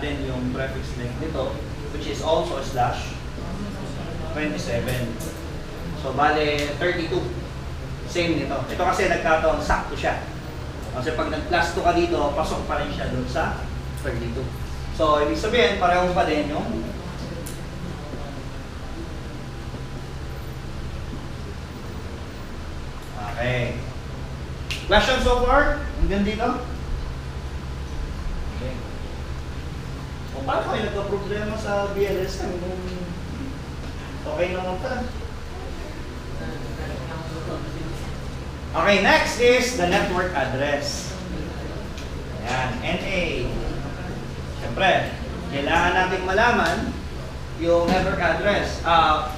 natin yung prefix length nito, which is also slash 27. So, bale, 32. Same nito. Ito kasi nagkataon, sakto siya. Kasi pag nag-plus 2 ka dito, pasok pa rin siya dun sa 32. So, ibig sabihin, parehong pa din yung okay. Question so far? Hanggang dito? Okay. O paano kayo nagka-problema sa BLS kami kung okay naman pala? Okay, next is the network address. Ayan, NA. Siyempre, kailangan natin malaman yung network address.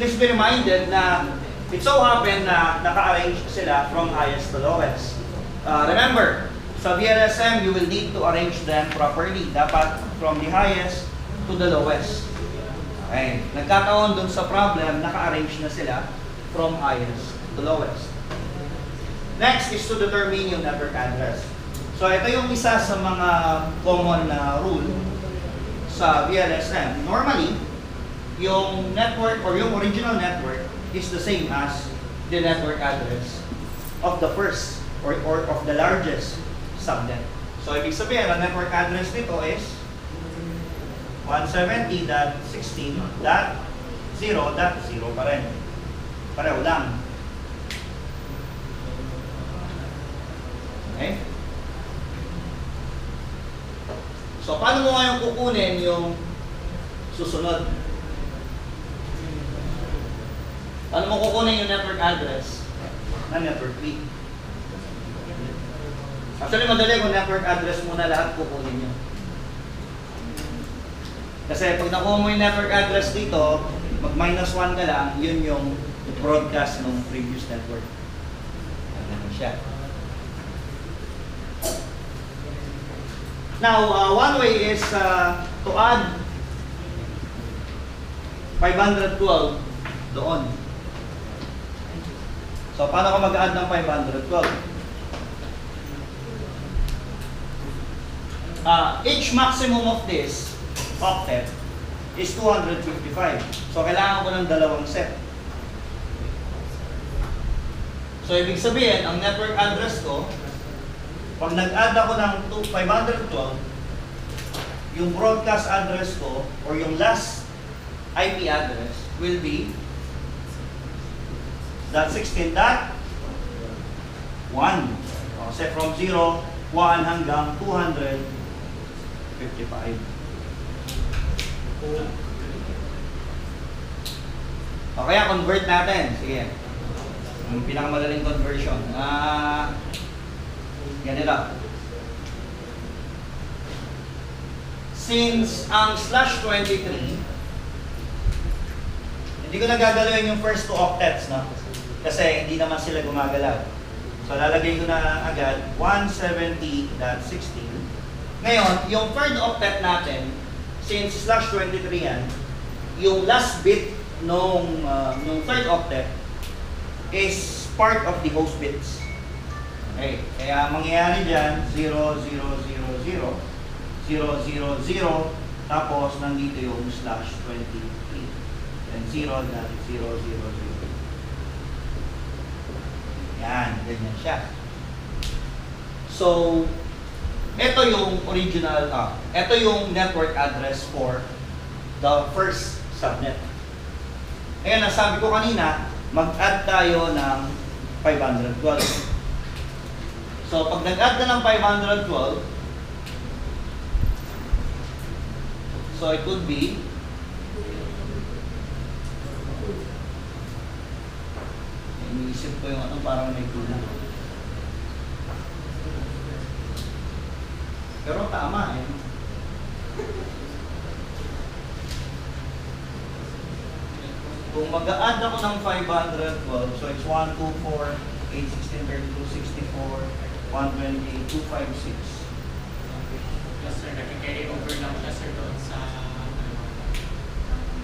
Please be reminded na it so happen na naka-arrange sila from highest to lowest. Remember, sa VLSM, you will need to arrange them properly. Dapat from the highest to the lowest. Okay. Nagkataon dun sa problem, naka-arrange na sila from highest to lowest. Next is to determine yung network address. So, ito yung isa sa mga common na rule sa VLSM. Normally, yung network or yung original network is the same as the network address of the first or of the largest subnet. So, ibig sabihin, ang network address nito is 170.16.0.0 pa rin. Pareho lang. Okay? So, paano mo ngayon kukunin yung susunod? Paano mo kukunin yung network address na network tree? Actually, madali kung network address muna lahat kukunin nyo. Kasi pag nakuha mo yung network address dito, mag-minus 1 ka lang, yun yung broadcast ng previous network. Ano siya. Now, one way is to add 512 doon. So, paano ka mag-add ng 512? Each maximum of this octet is 255. So, kailangan ko ng dalawang set. So, ibig sabihin, ang network address ko, pag nag-add ako ng 512, yung broadcast address ko, or yung last IP address, will be .16.1. Kasi from 0, 1 hanggang 255. O kaya convert natin. Sige. Ang pinakamadaling conversion. Ganito. Since ang /23, hindi ko na gagalawin yung first 2 octets, no? Kasi hindi naman sila gumagalaw. So, lalagay ko na agad 170.16. Ngayon, yung third octet natin, since /23 yan, yung last bit nung third octet is part of the host bits. Okay, kaya mangyayari dyan, 0, 0, 0, 0, 0, 0, 0, tapos nandito yung /23. And 0, 0, 0, 0. Yan, ganyan siya. So, ito yung original, ito yung network address for the first subnet. Ngayon, nasabi ko kanina, mag-add tayo ng 512. So, pag nag-add ka ng 512, so it could be iniisip ko yung ano, parang may kulang. Pero tama eh. Kung mag-a-add ako ng 512, so it's 1, 2, 4, 8, 16, 32, 64, 128, 256. Yes sir, nag-carry over lang siya sir doon sa...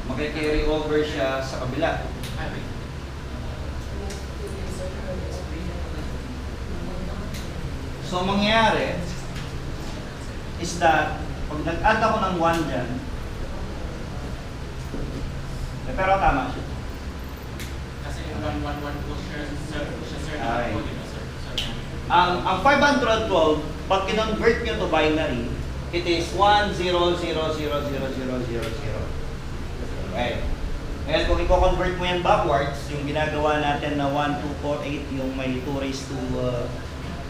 Mag-carry over siya sa kabila. So, mangyayari is that, Pag nag-add ako ng 1 dyan, pero tama siya. Kasi 111 po siya, sir, Okay. po, di ba, sir? So, Ang 512, pag kinonvert nyo to binary, it is 100000000. Okay. Ngayon, kung i-convert mo yan backwards, yung ginagawa natin na 1248, yung may 2 raised to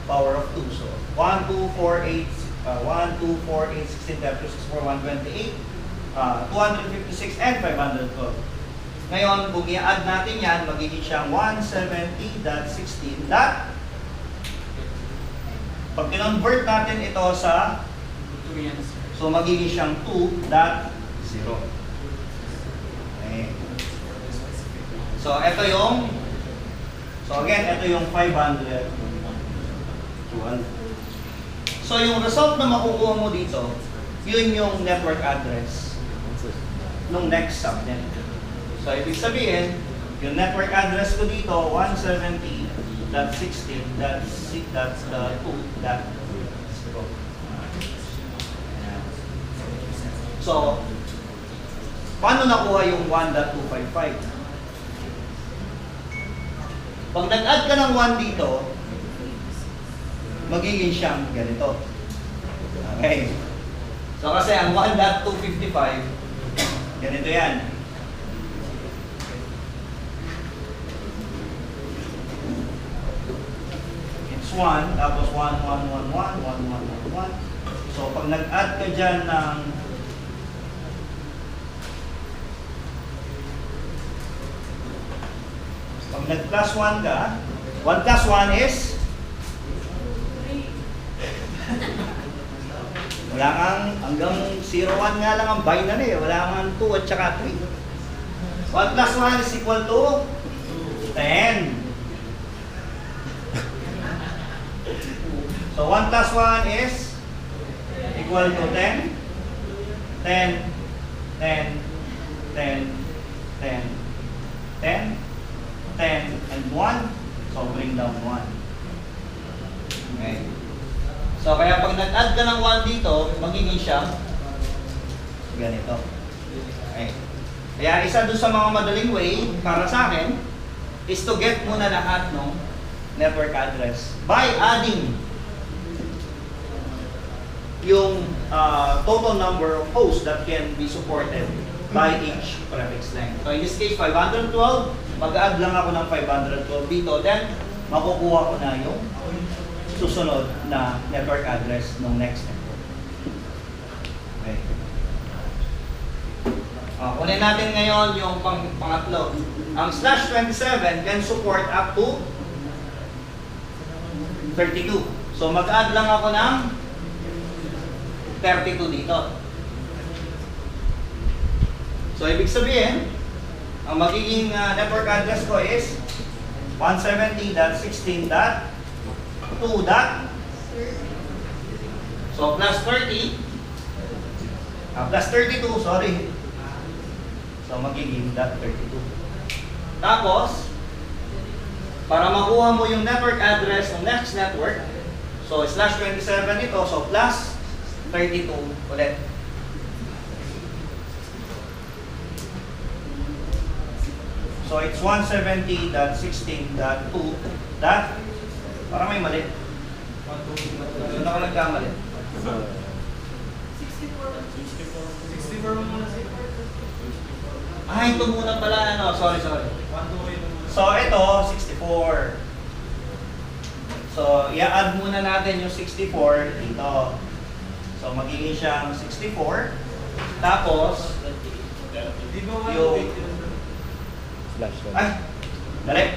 power of 2. So, 1248, 16, 64, 128, 256, and 512. Ngayon, kung i-add natin yan, magiging siyang 170.16. Pag kinonvert natin ito sa, 2 yan, sir. so magiging siyang 2.0. Okay. So, ito yung, ito yung 512. So, yung result na makukuha mo dito, yun yung network address nung next subnet. So, ibig sabihin, yung network address ko dito, 170.16.2.0. So, paano nakuha yung 1.255? Pag nag-add ka ng 1 dito, magiging siyang ganito. Okay. So, kasi ang 1.255, ganito yan. It's 1, tapos 1, 1, 1, 1, 1, 1, 1, 1. So, pag nag-add ka dyan ng pag nag-plus 1 ka, 1 plus 1 is wala kang, hanggang 0, 1 nga lang ang binary, wala kang 2 at saka 3. 1 plus 1 is equal to 10. So 1 plus 1 is equal to 10. 10, 10, 10, 10, 10, 10, and 1. So bring down 1. Okay. So kaya pag nag-add ka ng 1 dito, magiging siya ganito. Okay. Kaya isa doon sa mga madaling way para sa akin is to get muna lahat ng network address by adding yung total number of hosts that can be supported by each prefix length. So in this case, 512, mag-add lang ako ng 512 dito, then makukuha ko na yung susunod na network address ng next network. Okay. Kunin natin ngayon yung pangatlo. Ang /27 can support up to 32. So mag-add lang ako ng 32 dito. So ibig sabihin, ang magiging network address ko is 170.16.2. So plus 30, plus 32, sorry. So magiging .32. Tapos, para makuha mo yung network address ng next network, so /27 ito, so plus 32 ulit. So it's 170.16.2. Parang may mali. Doon ako nagkamali. 64 muna, sir. Ito muna pala, sorry. So ito, 64. So i-add muna natin yung 64 dito. So magiging siyang 64. Tapos, yung dali.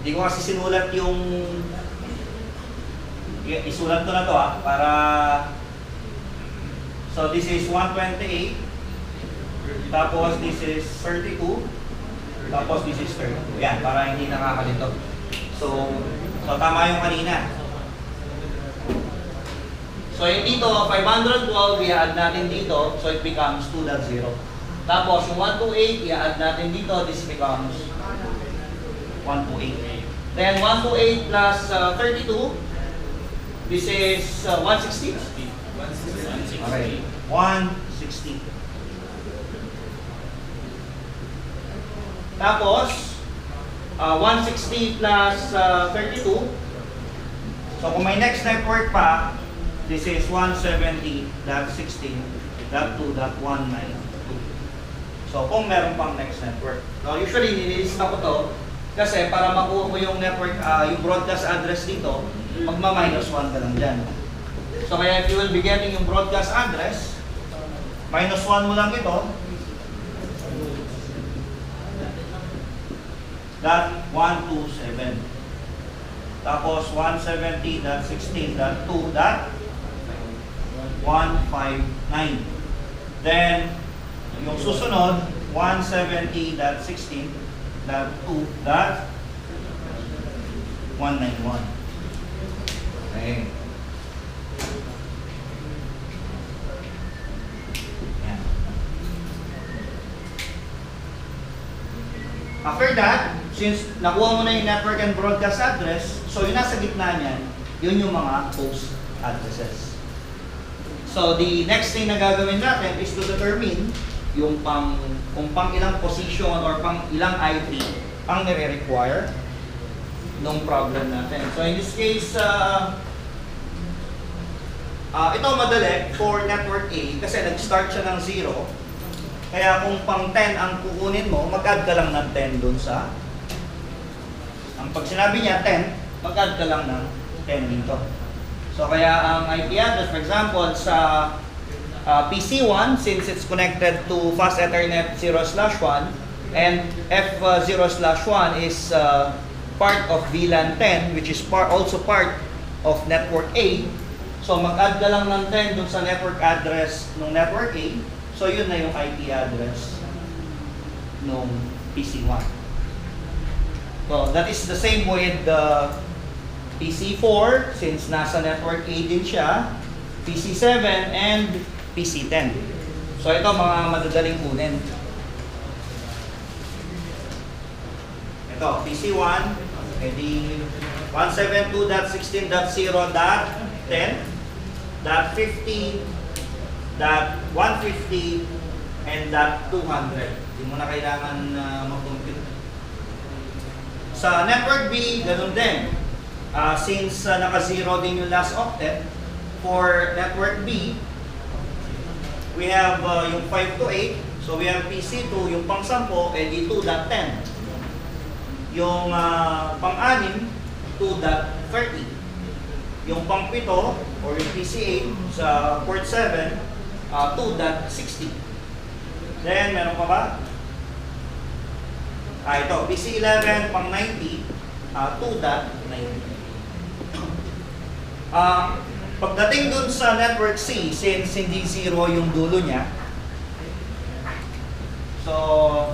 Hindi ko kasi sinulat yung isulat ko na to para so this is 128, tapos this is 32, tapos this is 32. Yan, para hindi nakakalito. So tama yung kanina. So yung dito, 512, i-add natin dito, so it becomes 2.0. Tapos yung 128, i-add natin dito, this becomes 128. Then 128 plus 32, this is 160. Okay. 160. Tapos, 160 plus 32. So kung may next network pa, this is 170.16.2.192. So kung meron pang next network. So usually nililista ko to kasi para makuha mo yung network, yung broadcast address dito, magma-minus 1 ka lang dyan. So kaya if you will be getting yung broadcast address, minus 1 mo lang ito, .127. Tapos 170.16.2.159. Then, yung susunod, 170.16.2.191. Okay. Yan. After that, since nakuha mo na yung network and broadcast address, so yung nasa gitna niyan, yun yung mga host addresses. So the next thing na gagawin natin is to determine yung kung pang ilang position or pang ilang IP ang nire-require nung problem natin. So in this case, ito madali for network A kasi nag-start siya ng 0. Kaya kung pang 10 ang kukunin mo, mag-add ka lang ng 10 dun sa pag sinabi niya 10, mag-add ka lang ng 10 dito. So kaya ang IP address, for example, sa PC1, since it's connected to fast Ethernet 0/1, and F0/1 is part of VLAN 10, which is also part of network A. So mag-add ka lang ng 10 dun sa network address ng network A. So yun na yung IP address ng PC1. So that is the same with the PC4, since nasa network A din siya, PC7, and PC10. So ito mga madadaling kunin. Ito, PC1, edi 172.16.0.10.50.150 and .200. Hindi mo na kailangan mag-compute. Sa network B, ganun din. Since naka-0 din yung last octet, for network B, we have yung 5 to 8. So we have PC2, yung pang-10, edi 2.10. Yung pang-6, 2.30. Yung pang-7, or yung PC8 sa port 7, 2.60. Then, meron pa ba? Ito, PC11 pang 90, 2.90. Pagdating dun sa network C, since hindi 0 yung dulo niya, so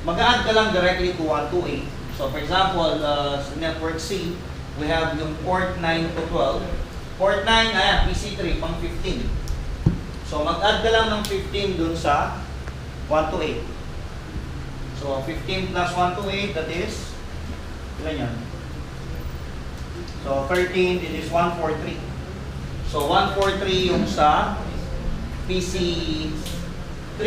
mag-add ka lang directly to 128. So for example, sa network C, we have yung port 9 to 12. Port 9, ayan, PC3 pang 15. So mag-add ka lang ng 15 dun sa 128. So, 15 plus 1 to 8, that is, ilan yan? So, 13, it is 143. So, 143 yung sa PC3.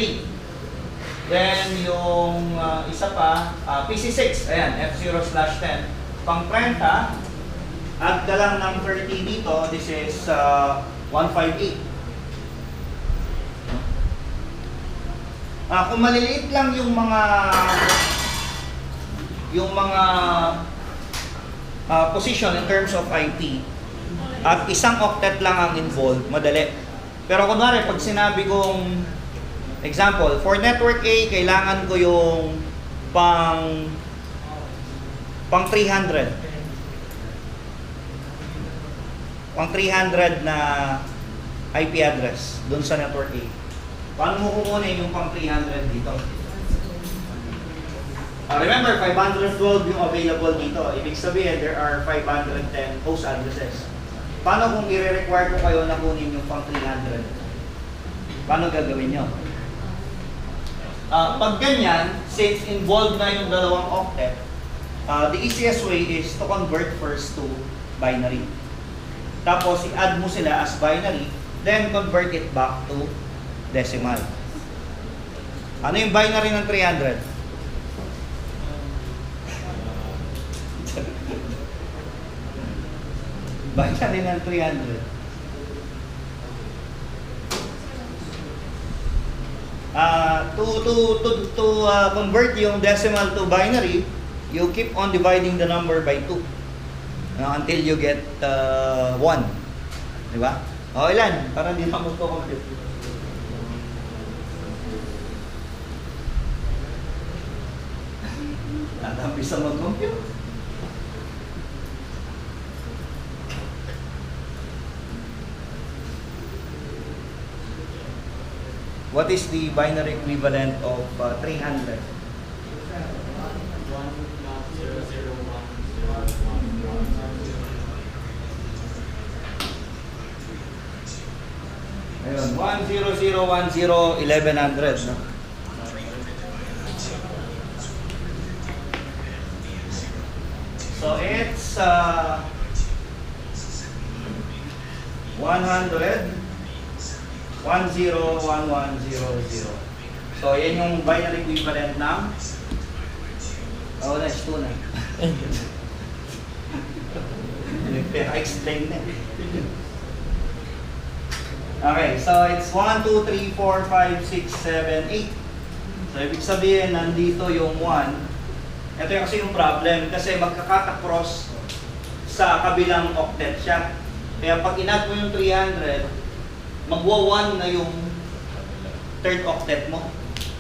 Then, yung isa pa, PC6, ayan, F0/10. Pang 30, add ka lang ng 30 dito, this is 158. Kung maliliit lang yung mga position in terms of IP at isang octet lang ang involved, madali. Pero kunwari, pag sinabi kong example, for network A, kailangan ko yung pang 300. Pang 300 na IP address dun sa network A. Paano mo kukunin yung pang 300 dito? Remember, 512 yung available dito. Ibig sabihin, there are 510 host addresses. Paano kung i-require ko kayo na kunin yung pang 300? Paano gagawin nyo? Pag ganyan, since involved na yung dalawang octet, the easiest way is to convert first to binary. Tapos, i-add mo sila as binary, then convert it back to decimal. Ano yung binary ng 300? Binary ng 300. To convert yung decimal to binary, you keep on dividing the number by 2 until you get 1. Di ba? O ilan? Para hindi na magpo-compute. Tatampi sa mag-compute. What is the binary equivalent of 300? 10010 1100, no? So it's 100 101100. So yan yung binary equivalent ng nice 2 na. Explain na. Okay, so it's 1, 2, 3, 4, 5, 6, 7, 8. So ibig sabihin nandito yung 1. Ito yung kasi yung problem kasi magka-cut across sa kabilang octet siya. Kaya pag inad mo yung 300, magwa 1 na yung third octet mo.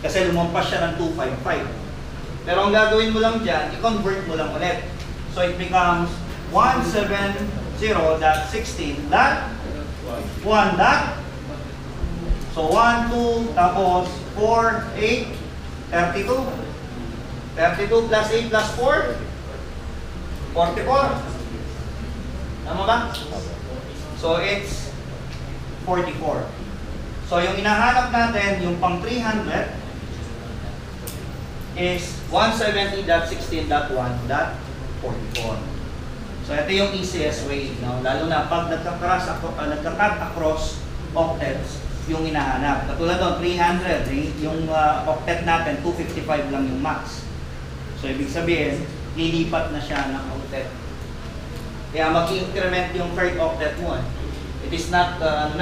Kasi lumampas siya ng 255. Pero ang gagawin mo lang dyan, i-convert mo lang ulit. So it becomes 170.16 dot 1 dot. So 1, 2, tapos 4, 8, 32. 32 plus 8 plus 4, 44. Tama ba? So it's 44. So yung inahanap natin, yung pang 300 is 170.16.1.44. So ito yung easiest way, no? Lalo na pag nagka-cut across octets yung hinahanap. Katulad doon, 300, yung octet natin, 255 lang yung max. So ibig sabihin, lilipat na siya ng octet. Kaya mag-increment yung third octet mo. It is not 0.